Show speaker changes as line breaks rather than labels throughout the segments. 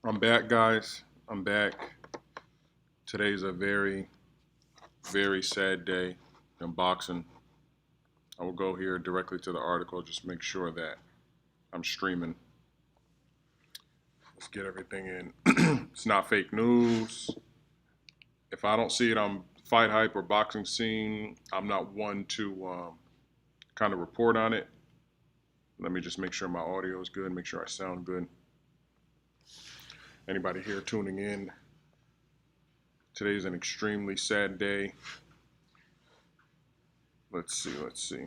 I'm back, guys. I'm back. Today's a very, very sad day in boxing. I will go here directly to the article, just make sure that I'm streaming. Let's get everything in. It's not fake news. If I don't see it on Fight Hype or Boxing Scene, I'm not one to kind of report on it. Let me just make sure my audio is good, make sure I sound good. Anybody here tuning in? Today's an extremely sad day. Let's see.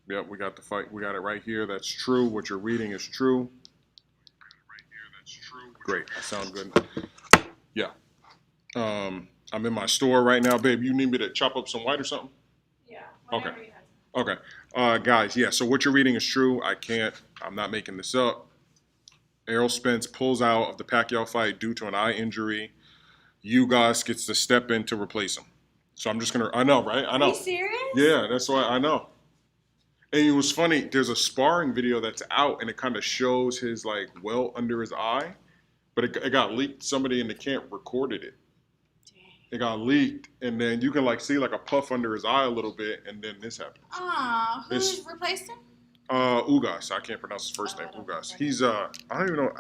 Yep, we got the fight. We got it right here. That's true. What you're reading is true. Great. I sound good. Yeah. I'm in my store right now, babe. You need me to chop up some white or something?
Yeah.
Okay. Okay. Guys, yeah, so what you're reading is true. I'm not making this up. Errol Spence pulls out of the Pacquiao fight due to an eye injury. Ugas gets to step in to replace him. So I'm just going to, I know, right? I know.
Are you serious?
Yeah, that's why I know. And it was funny, there's a sparring video that's out and it kind of shows his like welt under his eye, but it got leaked. Somebody in the camp recorded it.
Dang.
It got leaked and then you can like see like a puff under his eye a little bit and then this happened.
Who's replaced him?
Ugas. I can't pronounce his first name. Ugas. He's I don't even know.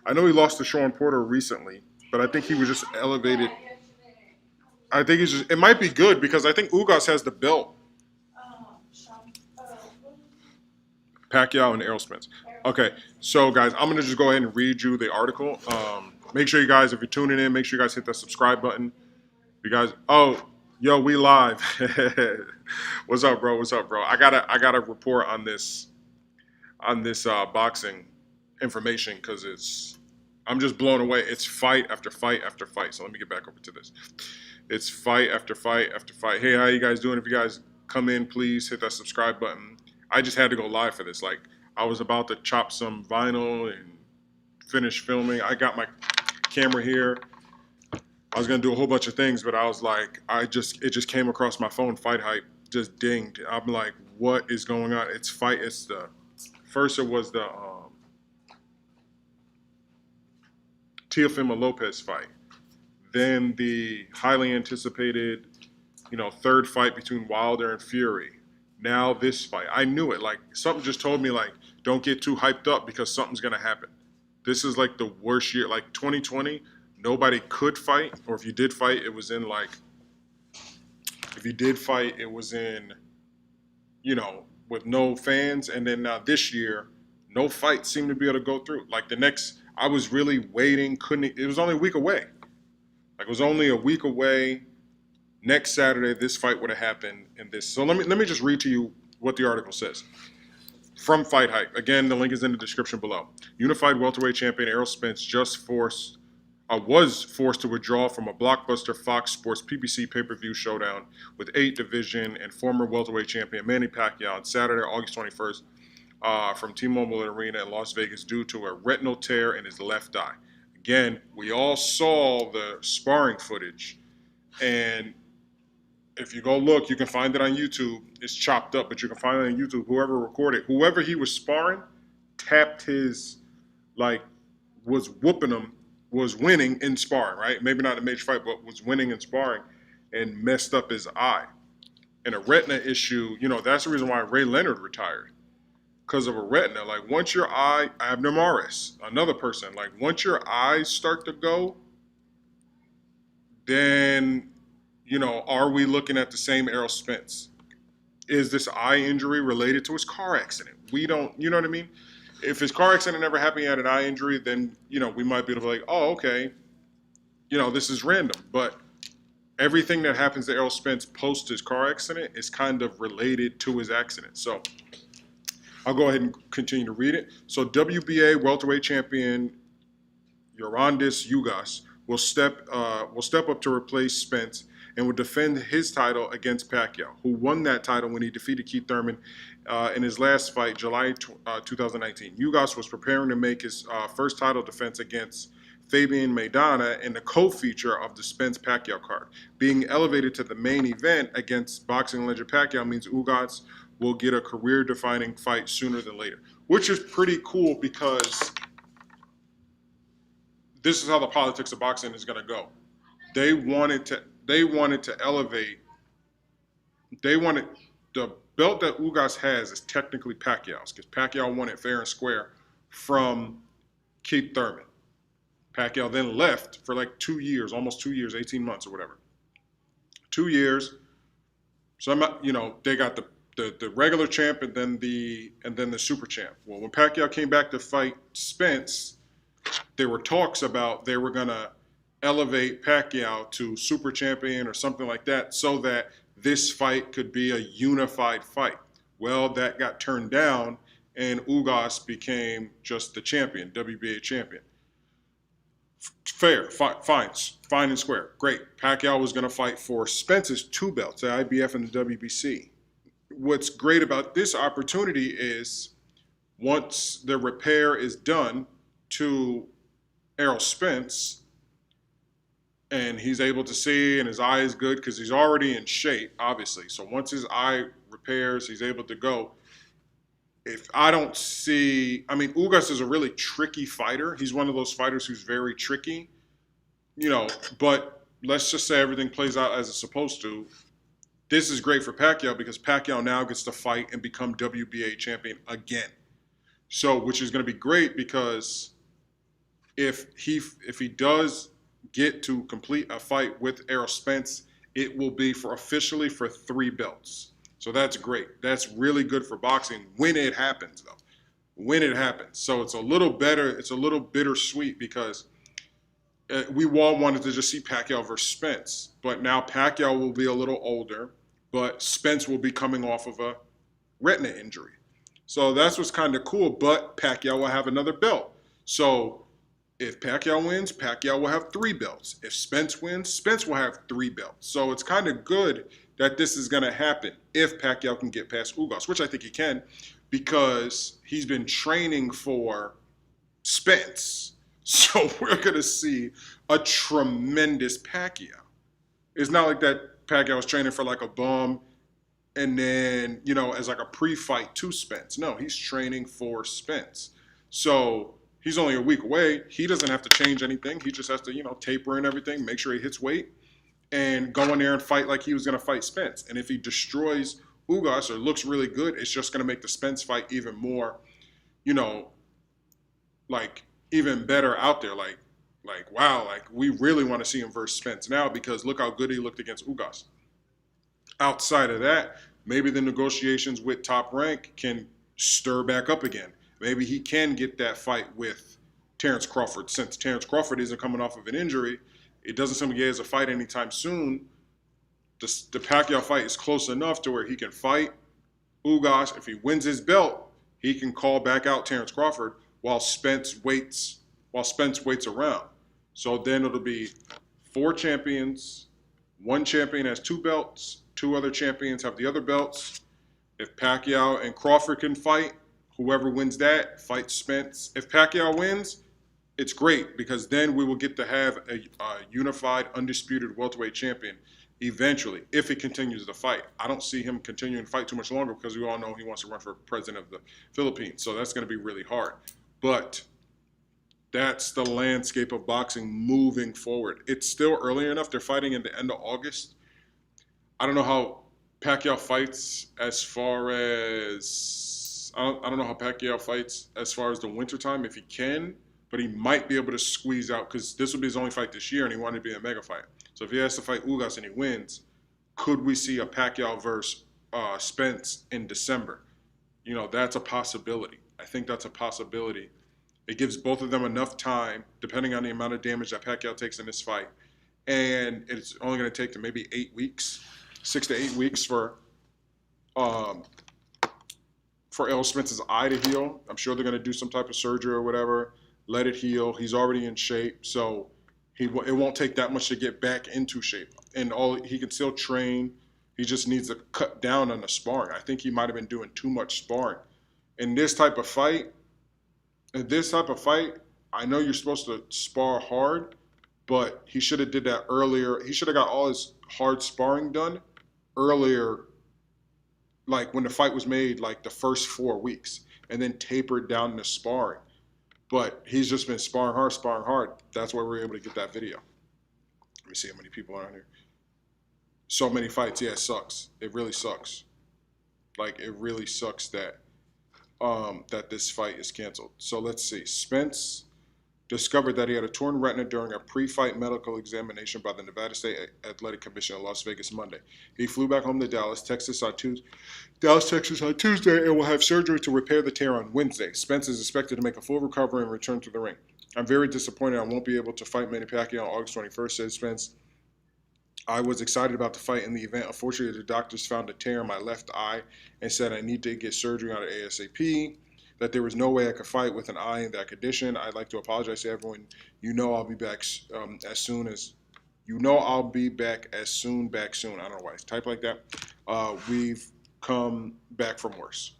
I know he lost to Sean Porter recently, but I think he was just elevated. I think it might be good because I think Ugas has the belt. Pacquiao and Errol Spence. Okay, so guys, I'm gonna just go ahead and read you the article. Make sure you guys, if you're tuning in, make sure you guys hit that subscribe button. You guys, yo, we live. What's up, bro? I gotta report on this boxing information because I'm just blown away. It's fight after fight after fight. So let me get back over to this. It's fight after fight after fight. Hey, how you guys doing? If you guys come in, please hit that subscribe button. I just had to go live for this. Like I was about to chop some vinyl and finish filming. I got my camera here. I was gonna do a whole bunch of things, but I was like, it just came across my phone. Fight Hype just dinged. I'm like, what is going on? It's the first. It was the Teofimo Lopez fight. Then the highly anticipated, third fight between Wilder and Fury. Now this fight. I knew it. Like something just told me like, don't get too hyped up because something's gonna happen. This is like the worst year. Like 2020. Nobody could fight, or if you did fight, it was in with no fans. And then now this year, no fight seemed to be able to go through. Like I was really waiting, it was only a week away. Like it was only a week away. Next Saturday, this fight would have happened in this. So let me just read to you what the article says. From Fight Hype. Again, the link is in the description below. Unified welterweight champion Errol Spence was forced to withdraw from a blockbuster FOX Sports PBC Pay-Per-View showdown with 8 division and former welterweight champion Manny Pacquiao on Saturday, August 21st from T-Mobile Arena in Las Vegas due to a retinal tear in his left eye. Again, we all saw the sparring footage, and if you go look, you can find it on YouTube. It's chopped up, but you can find it on YouTube. Whoever recorded, whoever he was sparring, tapped his, was whooping him, was winning in sparring, right? Maybe not a major fight, but was winning in sparring and messed up his eye. And a retina issue, that's the reason why Ray Leonard retired. Because of a retina. Like once your eye, Abner Morris, another person, like once your eyes start to go, then, are we looking at the same Errol Spence? Is this eye injury related to his car accident? We don't, you know what I mean? If his car accident never happened, he had an eye injury, then, we might be able to be like, oh, okay, this is random. But everything that happens to Errol Spence post his car accident is kind of related to his accident. So I'll go ahead and continue to read it. So WBA welterweight champion Yordenis Ugas will step up to replace Spence and will defend his title against Pacquiao, who won that title when he defeated Keith Thurman in his last fight, July 2019. Ugas was preparing to make his first title defense against Fabian Maidana in the co-feature of the Spence-Pacquiao card. Being elevated to the main event against boxing legend Pacquiao means Ugas will get a career-defining fight sooner than later, which is pretty cool because this is how the politics of boxing is going to go. They wanted to elevate. They wanted the belt that Ugas has is technically Pacquiao's because Pacquiao won it fair and square from Keith Thurman. Pacquiao then left for like 2 years, almost 2 years, 18 months or whatever. 2 years. So they got the regular champ and then the super champ. Well, when Pacquiao came back to fight Spence, there were talks about they were gonna elevate Pacquiao to super champion or something like that so that this fight could be a unified fight. Well, that got turned down and Ugas became just the champion, WBA champion. Fair, fine and square. Great. Pacquiao was going to fight for Spence's 2 belts, the IBF and the WBC. What's great about this opportunity is once the repair is done to Errol Spence and he's able to see and his eye is good because he's already in shape, obviously. So once his eye repairs, he's able to go. Ugas is a really tricky fighter. He's one of those fighters who's very tricky, but let's just say everything plays out as it's supposed to. This is great for Pacquiao because Pacquiao now gets to fight and become WBA champion again. So, which is going to be great because if he does get to complete a fight with Errol Spence, it will be officially for 3 belts. So that's great. That's really good for boxing when it happens, though. When it happens. So it's a little better. It's a little bittersweet because we all wanted to just see Pacquiao versus Spence. But now Pacquiao will be a little older, but Spence will be coming off of a retina injury. So that's what's kind of cool. But Pacquiao will have another belt. So if Pacquiao wins, Pacquiao will have 3 belts. If Spence wins, Spence will have 3 belts. So it's kind of good that this is going to happen if Pacquiao can get past Ugas, which I think he can because he's been training for Spence. So we're going to see a tremendous Pacquiao. It's not like that Pacquiao was training for like a bum and then, as like a pre-fight to Spence. No, he's training for Spence. So he's only a week away. He doesn't have to change anything. He just has to, taper and everything, make sure he hits weight, and go in there and fight like he was going to fight Spence. And if he destroys Ugas or looks really good, it's just going to make the Spence fight even more, even better out there. Like wow, we really want to see him versus Spence now because look how good he looked against Ugas. Outside of that, maybe the negotiations with Top Rank can stir back up again. Maybe he can get that fight with Terrence Crawford. Since Terrence Crawford isn't coming off of an injury, it doesn't seem like he has a fight anytime soon. The Pacquiao fight is close enough to where he can fight Ugas. If he wins his belt, he can call back out Terrence Crawford while Spence waits around. So then it'll be 4 champions. 1 champion has 2 belts. 2 other champions have the other belts. If Pacquiao and Crawford can fight, whoever wins that fights Spence. If Pacquiao wins, it's great because then we will get to have a unified, undisputed welterweight champion eventually if he continues to fight. I don't see him continuing to fight too much longer because we all know he wants to run for president of the Philippines. So that's going to be really hard. But that's the landscape of boxing moving forward. It's still early enough. They're fighting in the end of August. I don't know how Pacquiao fights as far as I don't know how Pacquiao fights as far as the wintertime, if he can, but he might be able to squeeze out because this will be his only fight this year and he wanted to be a mega fight. So if he has to fight Ugas and he wins, could we see a Pacquiao versus Spence in December? That's a possibility. I think that's a possibility. It gives both of them enough time, depending on the amount of damage that Pacquiao takes in this fight. And it's only going to take them maybe 8 weeks, 6 to 8 weeks for Errol Spence's eye to heal. I'm sure they're going to do some type of surgery or whatever, let it heal. He's already in shape, so it won't take that much to get back into shape. And he can still train. He just needs to cut down on the sparring. I think he might have been doing too much sparring. In this type of fight, I know you're supposed to spar hard, but he should have did that earlier. He should have got all his hard sparring done earlier, like when the fight was made, like the first 4 weeks, and then tapered down the sparring. But he's just been sparring hard. That's why we're able to get that video. Let me see how many people are on here. So many fights. Yeah, it sucks. It really sucks. Like, it really sucks that that this fight is canceled. So let's see. Spence discovered that he had a torn retina during a pre-fight medical examination by the Nevada State Athletic Commission in Las Vegas Monday. He flew back home to Dallas, Texas on Tuesday, and will have surgery to repair the tear on Wednesday. Spence is expected to make a full recovery and return to the ring. I'm very disappointed I won't be able to fight Manny Pacquiao on August 21st, said Spence. I was excited about the fight in the event. Unfortunately, the doctors found a tear in my left eye and said I need to get surgery on it ASAP, that there was no way I could fight with an eye in that condition. I'd like to apologize to everyone. I'll be back as soon. I don't know why it's typed like that. We've come back from worse.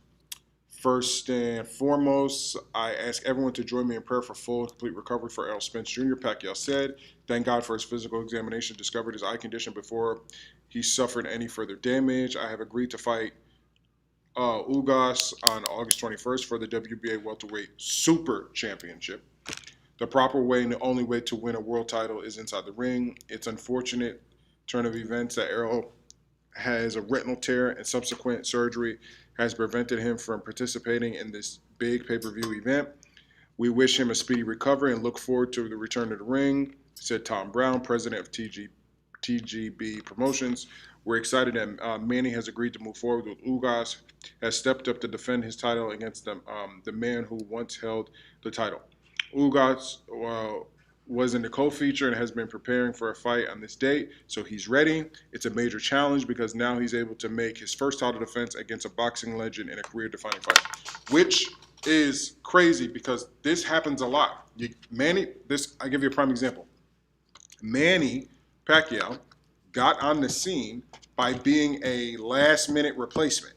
First and foremost, I ask everyone to join me in prayer for full and complete recovery for Errol Spence Jr., Pacquiao said. Thank God for his physical examination discovered his eye condition before he suffered any further damage. I have agreed to fight Ugas on August 21st for the WBA Welterweight Super Championship. The proper way and the only way to win a world title is inside the ring. It's unfortunate turn of events that Errol has a retinal tear and subsequent surgery has prevented him from participating in this big pay-per-view event. We wish him a speedy recovery and look forward to the return to the ring, said Tom Brown, president of TGB Promotions. We're excited that Manny has agreed to move forward with Ugas, has stepped up to defend his title against the man who once held the title. Ugas was in the co-feature and has been preparing for a fight on this date, so he's ready. It's a major challenge because now he's able to make his first title defense against a boxing legend in a career-defining fight, which is crazy because this happens a lot. I give you a prime example. Manny Pacquiao got on the scene by being a last-minute replacement.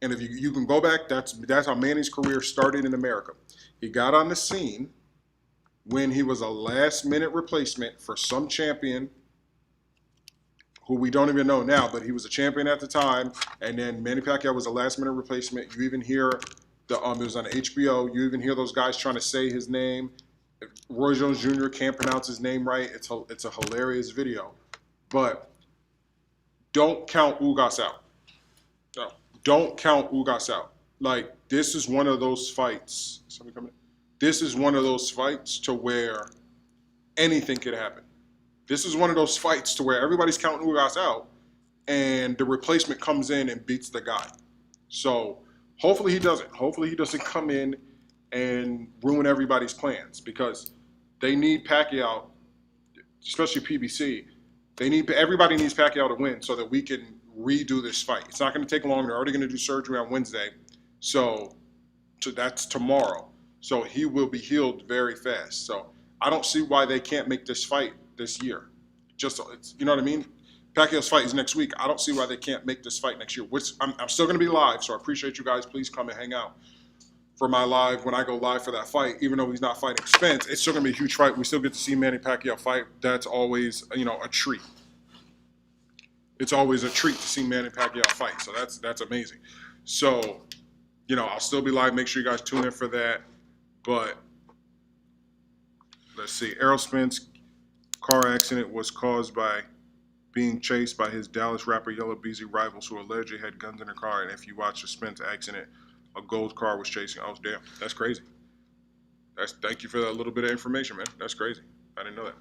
And if you can go back, that's how Manny's career started in America. He got on the scene when he was a last-minute replacement for some champion who we don't even know now, but he was a champion at the time, and then Manny Pacquiao was a last-minute replacement. You even hear it was on HBO. You even hear those guys trying to say his name. Roy Jones Jr. can't pronounce his name right. It's a hilarious video, but don't count Ugas out. No, don't count Ugas out. Like, this is one of those fights. Somebody coming in? This is one of those fights to where anything could happen. This is one of those fights to where everybody's counting Ugas out and the replacement comes in and beats the guy. So hopefully he doesn't. Hopefully he doesn't come in and ruin everybody's plans because they need Pacquiao, especially PBC. Everybody needs Pacquiao to win so that we can redo this fight. It's not going to take long. They're already going to do surgery on Wednesday. So that's tomorrow. So he will be healed very fast. So I don't see why they can't make this fight this year. You know what I mean? Pacquiao's fight is next week. I don't see why they can't make this fight next year. Which I'm still going to be live, so I appreciate you guys. Please come and hang out for my live when I go live for that fight. Even though he's not fighting Spence, it's still going to be a huge fight. We still get to see Manny Pacquiao fight. That's always, a treat. It's always a treat to see Manny Pacquiao fight. So that's amazing. So, I'll still be live. Make sure you guys tune in for that. But let's see. Errol Spence car accident was caused by being chased by his Dallas rapper Yellow Beezy rivals who allegedly had guns in their car. And if you watch the Spence accident, a gold car was chasing. Oh, damn. That's crazy. Thank you for that little bit of information, man. That's crazy. I didn't know that.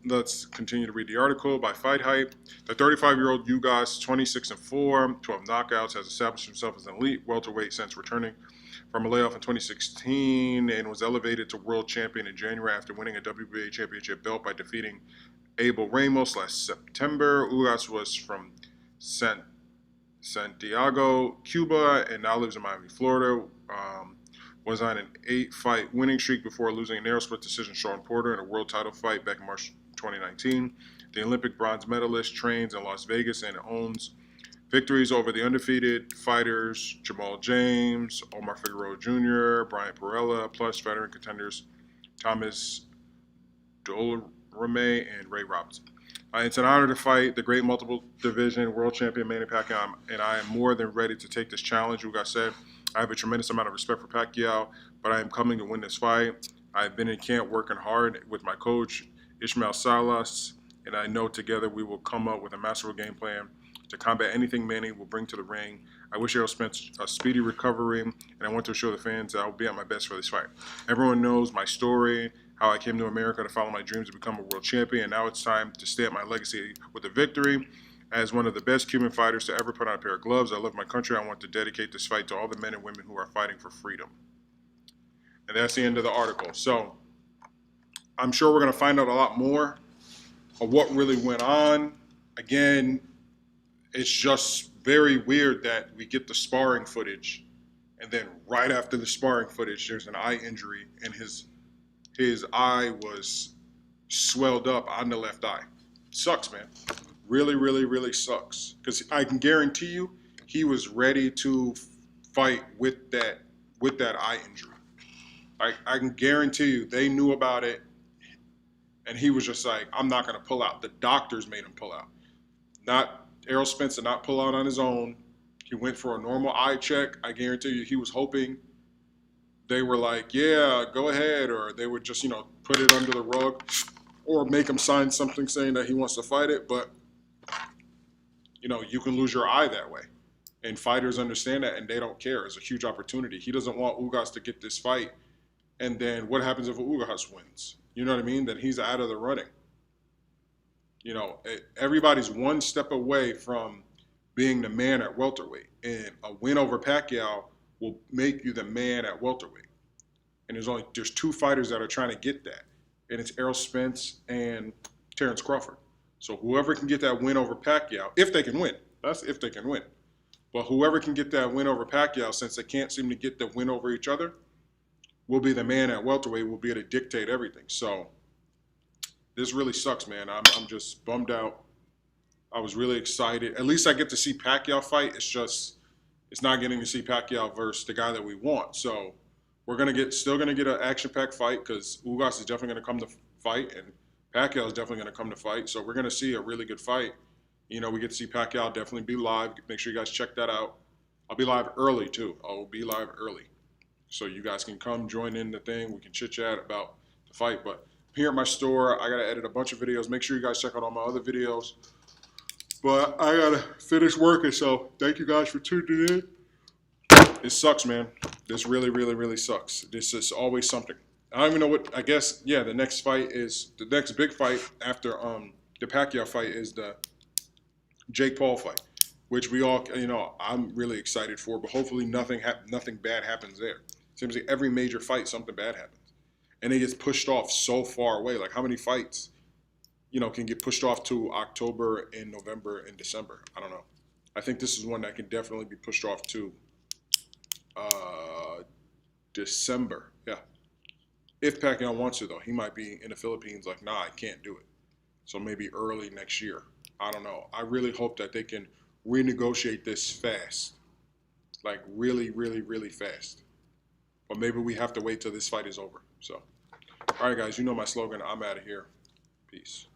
Let's continue to read the article by Fight Hype. The 35-year-old Ugas, 26-4, 12 knockouts, has established himself as an elite welterweight since returning from a layoff in 2016 and was elevated to world champion in January after winning a WBA championship belt by defeating Abel Ramos last September. Ugas was from Santiago, Cuba, and now lives in Miami, Florida. Was on an 8-fight winning streak before losing a narrow split decision to Sean Porter in a world title fight back in March 2019. The Olympic bronze medalist trains in Las Vegas and owns victories over the undefeated fighters Jamal James, Omar Figueroa Jr., Brian Perella, plus veteran contenders Thomas Dolorame and Ray Robinson. It's an honor to fight the great multiple division world champion Manny Pacquiao, and I am more than ready to take this challenge. Ugas said, I have a tremendous amount of respect for Pacquiao, but I am coming to win this fight. I've been in camp working hard with my coach, Ishmael Salas, and I know together we will come up with a masterful game plan to combat anything Manny will bring to the ring. I wish Errol Spence a speedy recovery, and I want to show the fans that I will be at my best for this fight. Everyone knows my story, how I came to America to follow my dreams to become a world champion, and now it's time to stamp my legacy with a victory. As one of the best Cuban fighters to ever put on a pair of gloves, I love my country. I want to dedicate this fight to all the men and women who are fighting for freedom. And that's the end of the article. So I'm sure we're going to find out a lot more of what really went on. Again, it's just very weird that we get the sparring footage, and then right after the sparring footage, there's an eye injury, and his eye was swelled up on the left eye. Sucks, man. Really, really, really sucks. Because I can guarantee you, he was ready to fight with that eye injury. I can guarantee you, they knew about it, and he was just like, I'm not going to pull out. The doctors made him pull out. Errol Spence did not pull out on his own. He went for a normal eye check. I guarantee you, he was hoping they were like, yeah, go ahead, or they would just, put it under the rug or make him sign something saying that he wants to fight it. But, you can lose your eye that way. And fighters understand that, and they don't care. It's a huge opportunity. He doesn't want Ugas to get this fight. And then what happens if Ugas wins? You know what I mean? Then he's out of the running. Everybody's one step away from being the man at welterweight. And a win over Pacquiao will make you the man at welterweight. And there's two fighters that are trying to get that. And it's Errol Spence and Terrence Crawford. So whoever can get that win over Pacquiao, if they can win, that's if they can win. But whoever can get that win over Pacquiao, since they can't seem to get the win over each other, will be the man at welterweight, will be able to dictate everything. So this really sucks, man. I'm just bummed out. I was really excited. At least I get to see Pacquiao fight. It's not getting to see Pacquiao versus the guy that we want. So we're still gonna get an action-packed fight, because Ugas is definitely gonna come to fight, and Pacquiao is definitely gonna come to fight. So we're gonna see a really good fight. We get to see Pacquiao definitely be live. Make sure you guys check that out. I'll be live early too. I'll be live early, so you guys can come join in the thing. We can chit-chat about the fight. But here at my store, I gotta edit a bunch of videos. Make sure you guys check out all my other videos. But I gotta finish working, so thank you guys for tuning in. It sucks, man. This really, really, really sucks. This is always something. I don't even know what. I guess, yeah, the next big fight after the Pacquiao fight is the Jake Paul fight, which we all, I'm really excited for. But hopefully nothing bad happens there. Seems like every major fight, something bad happens. And it gets pushed off so far away. Like, how many fights, can get pushed off to October and November and December? I don't know. I think this is one that can definitely be pushed off to December. Yeah. If Pacquiao wants to, though. He might be in the Philippines like, nah, I can't do it. So maybe early next year. I don't know. I really hope that they can renegotiate this fast. Like, really, really, really fast. But maybe we have to wait till this fight is over. So, all right, guys, you know my slogan. I'm out of here. Peace.